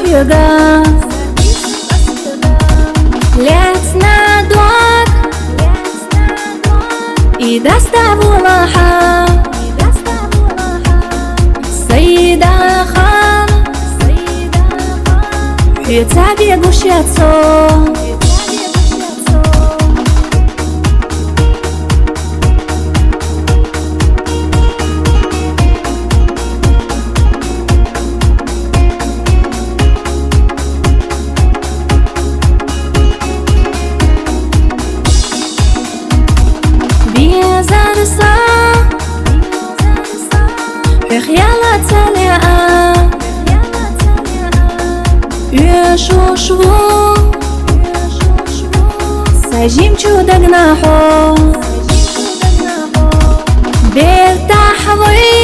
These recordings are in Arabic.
освега. Лец на дуак и доставу лаха. Саида хан Хюца бегущецо. خيالات سليئة يشوشو سجيم чудо гнахо بالتحوي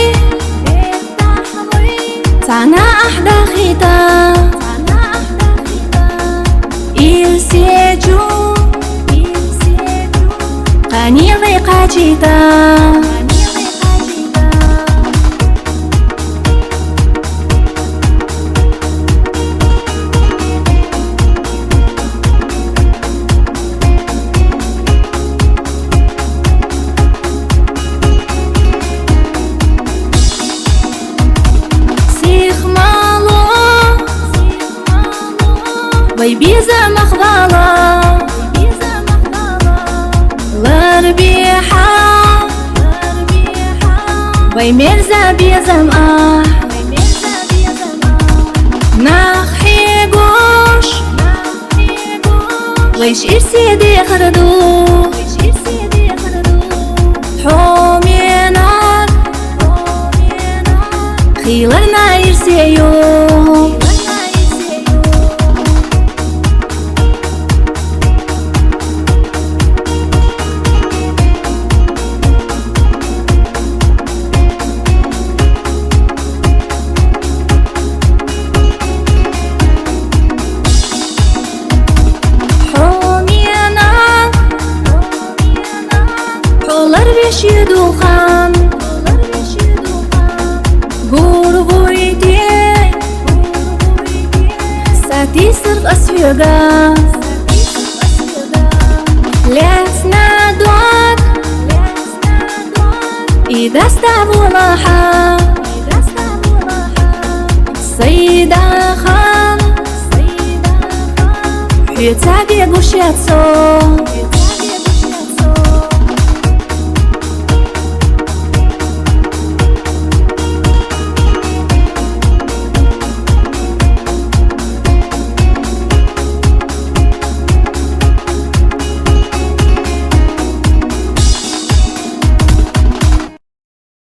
تانا أحدى خيطة إلسيجو قنيضي قاجيتا. ويبيزا مخبالة لربيحة ويمرزا بيزم نخحي قوش ويش إرسي دي خردو حومينا خيلرنا إرسيو. يدوخان غورغويتي ساتي صرف أسفيغا. لسنا دوك إذا استعبوا لاحا. سيدا خان Хюца бегущецо.